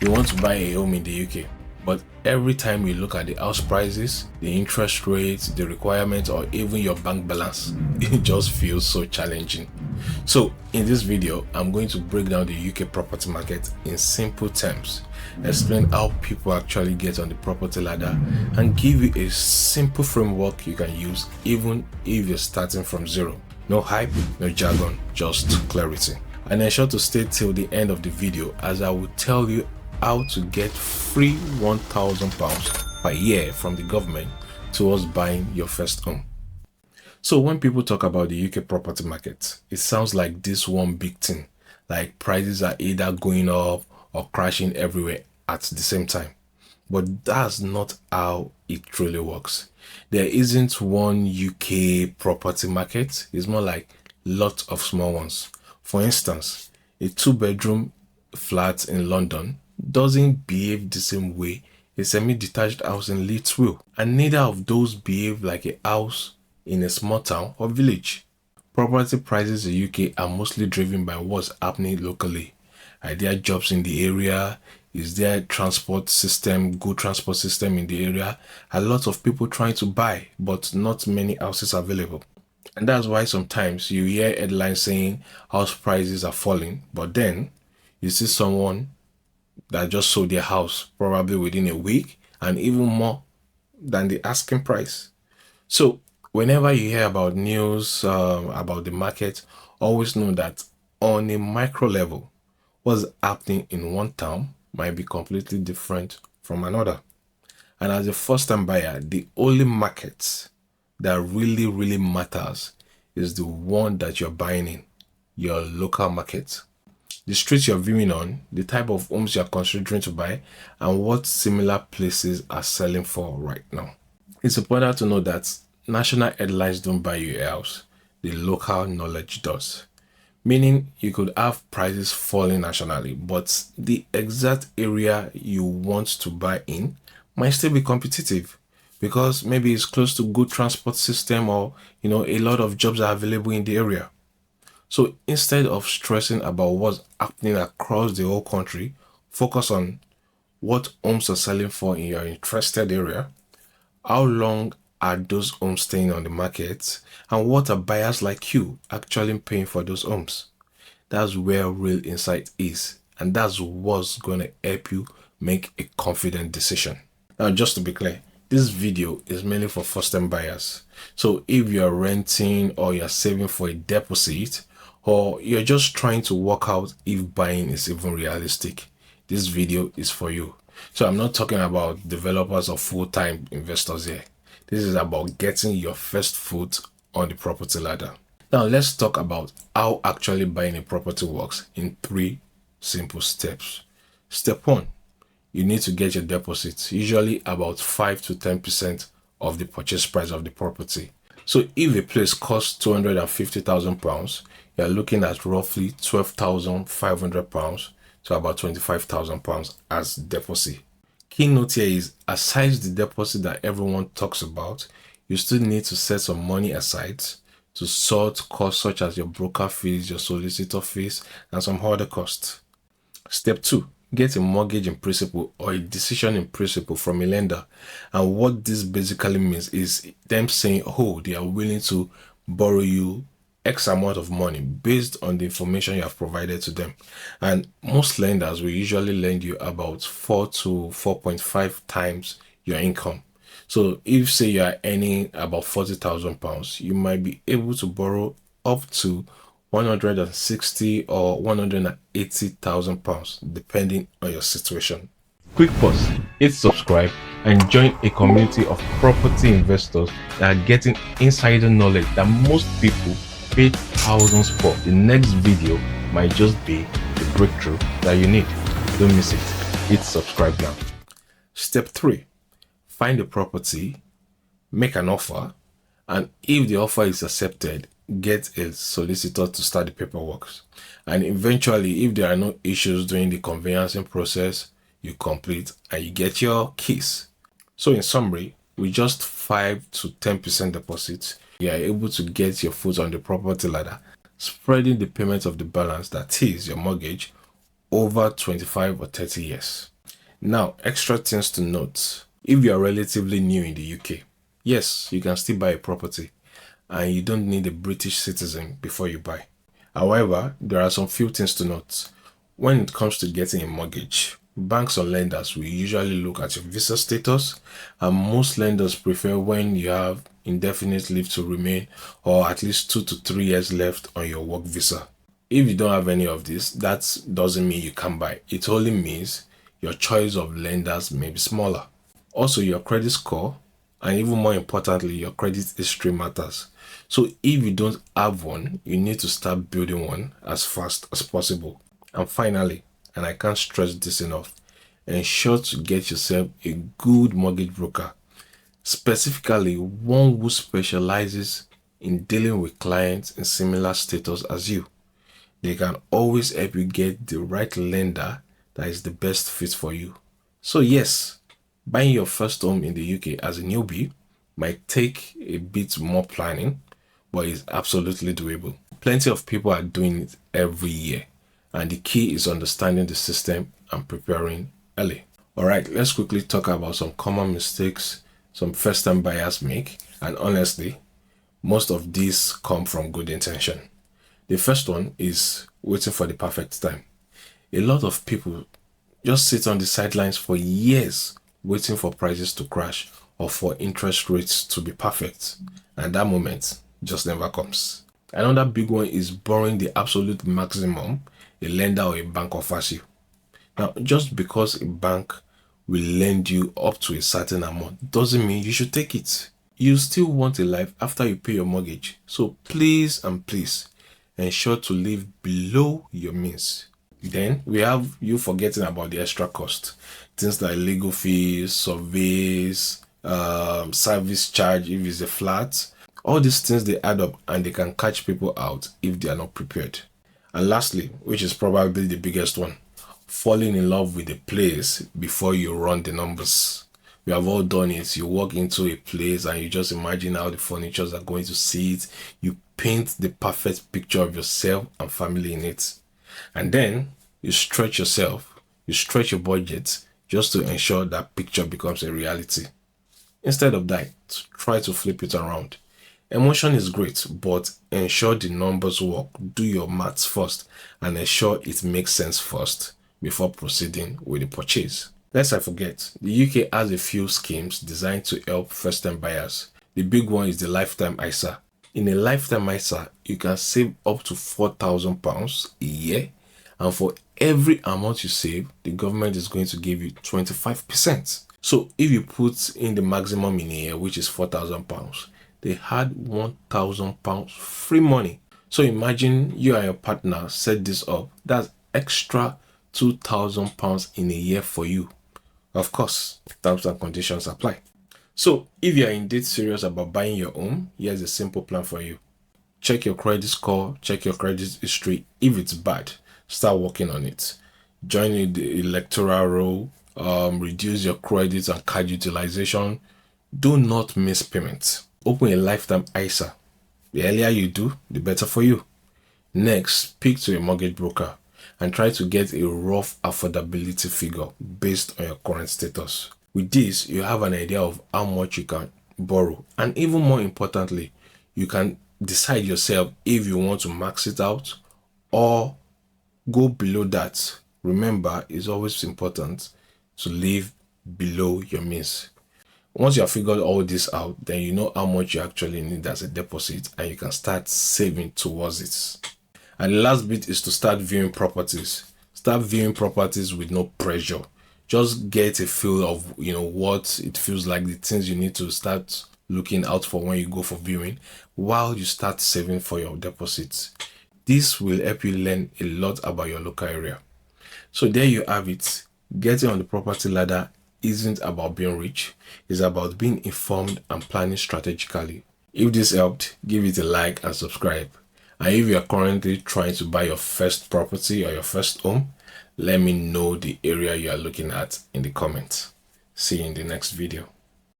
You want to buy a home in the UK, but every time you look at the house prices, the interest rates, the requirements, or even your bank balance, it just feels so challenging. So in this video, I'm going to break down the UK property market in simple terms, explain how people actually get on the property ladder, and give you a simple framework you can use even if you're starting from zero. No hype, no jargon, just clarity. And ensure to stay till the end of the video, as I will tell you how to get free £1,000 per year from the government towards buying your first home. So when people talk about the UK property market, it sounds like this one big thing, like prices are either going up or crashing everywhere at the same time. But that's not how it truly works. There isn't one UK property market. It's more like lots of small ones. For instance, a 2-bedroom flat in London doesn't behave the same way a semi-detached house in Leeds will, and neither of those behave like a house in a small town or village. Property prices in the UK are mostly driven by what's happening locally. Are there jobs in the area? Is there a transport system, good transport system in the area? A lot of people trying to buy, but not many houses available. And that's why sometimes you hear headlines saying house prices are falling, but then you see someone that just sold their house probably within a week and even more than the asking price. So whenever you hear about news about the market, always know that on a micro level, what's happening in one town might be completely different from another. And as a first-time buyer, the only market that really matters is the one that you're buying in, your local market. The streets you're viewing on, the type of homes you're considering to buy, and what similar places are selling for right now. It's important to know that national headlines don't buy you a house, the local knowledge does. Meaning you could have prices falling nationally, but the exact area you want to buy in might still be competitive because maybe it's close to good transport system, or a lot of jobs are available in the area. So instead of stressing about what's happening across the whole country, focus on what homes are selling for in your interested area, how long are those homes staying on the market, and what are buyers like you actually paying for those homes. That's where real insight is, and that's what's going to help you make a confident decision. Now, just to be clear, this video is mainly for first-time buyers. So if you're renting or you're saving for a deposit, or you're just trying to work out if buying is even realistic, this video is for you. So I'm not talking about developers or full-time investors here. This is about getting your first foot on the property ladder. Now let's talk about how actually buying a property works in 3 simple steps. Step 1, you need to get your deposit, usually about 5 to 10% of the purchase price of the property. So if a place costs £250,000, you're looking at roughly £12,500 to about £25,000 as deposit. Key note here is, aside the deposit that everyone talks about, you still need to set some money aside to sort costs such as your broker fees, your solicitor fees, and some other costs. Step 2, get a mortgage in principle or a decision in principle from a lender. And what this basically means is them saying, oh, they are willing to borrow you X amount of money based on the information you have provided to them. And most lenders will usually lend you about 4 to 4.5 times your income. So if say you are earning about £40,000, you might be able to borrow up to 160 or 180,000 depending on your situation. Quick pause, hit subscribe and join a community of property investors that are getting insider knowledge that most people pay thousands for. The next video might just be the breakthrough that you need. Don't miss it. Hit subscribe now. Step 3, find a property, make an offer, and if the offer is accepted, get a solicitor to start the paperwork. And eventually, if there are no issues during the conveyancing process, you complete and you get your keys. So in summary, with just 5 to 10% deposit, you are able to get your foot on the property ladder, spreading the payment of the balance, that is your mortgage, over 25 or 30 years. Now, extra things to note. If you are relatively new in the UK, yes, you can still buy a property and you don't need a British citizen before you buy. However, there are some few things to note. When it comes to getting a mortgage, banks or lenders will usually look at your visa status, and most lenders prefer when you have indefinite leave to remain or at least 2 to 3 years left on your work visa. If you don't have any of this, that doesn't mean you can't buy. It only means your choice of lenders may be smaller. Also, your credit score, and even more importantly, your credit history matters. So if you don't have one, you need to start building one as fast as possible. And finally, and I can't stress this enough, ensure to get yourself a good mortgage broker, specifically one who specializes in dealing with clients in similar status as you. They can always help you get the right lender that is the best fit for you. So yes, buying your first home in the UK as a newbie might take a bit more planning, but it's absolutely doable. Plenty of people are doing it every year, and the key is understanding the system and preparing early. Alright, let's quickly talk about some common mistakes some first-time buyers make, and honestly, most of these come from good intention. The first one is waiting for the perfect time. A lot of people just sit on the sidelines for years waiting for prices to crash or for interest rates to be perfect, and that moment just never comes. Another big one is borrowing the absolute maximum a lender or a bank offers you. Now, just because a bank will lend you up to a certain amount doesn't mean you should take it. You still want a life after you pay your mortgage, so please and please ensure to live below your means. Then we have you forgetting about the extra cost. Things like legal fees, surveys, service charge if it's a flat. All these things, they add up and they can catch people out if they are not prepared. And lastly, which is probably the biggest one, falling in love with the place before you run the numbers. We have all done it. You walk into a place and you just imagine how the furnitures are going to sit. You paint the perfect picture of yourself and family in it. And then you stretch yourself, you stretch your budget just to ensure that picture becomes a reality. Instead of that, try to flip it around. Emotion is great, but ensure the numbers work. Do your maths first and ensure it makes sense first before proceeding with the purchase. Lest I forget, the UK has a few schemes designed to help first-time buyers. The big one is the Lifetime ISA. In a Lifetime ISA, you can save up to £4,000 a year, and for every amount you save, the government is going to give you 25%. So if you put in the maximum in a year, which is £4,000, they had £1,000 free money. So imagine you and your partner set this up. That's extra £2,000 in a year for you. Of course, terms and conditions apply. So if you are indeed serious about buying your home, here's a simple plan for you. Check your credit score, check your credit history. If it's bad, start working on it. Join the electoral role, reduce your credit and card utilization. Do not miss payments. Open a Lifetime ISA. The earlier you do, the better for you. Next, speak to a mortgage broker and try to get a rough affordability figure based on your current status. With this, you have an idea of how much you can borrow, and even more importantly, you can decide yourself if you want to max it out or go below that. Remember, it's always important to live below your means. Once you have figured all this out, then you know how much you actually need as a deposit and you can start saving towards it. And the last bit is to start viewing properties. Start viewing properties with no pressure. Just get a feel of, what it feels like, the things you need to start looking out for when you go for viewing while you start saving for your deposits. This will help you learn a lot about your local area. So there you have it. Getting on the property ladder isn't about being rich. It's about being informed and planning strategically. If this helped, give it a like and subscribe. And if you are currently trying to buy your first property or your first home, let me know the area you are looking at in the comments. See you in the next video.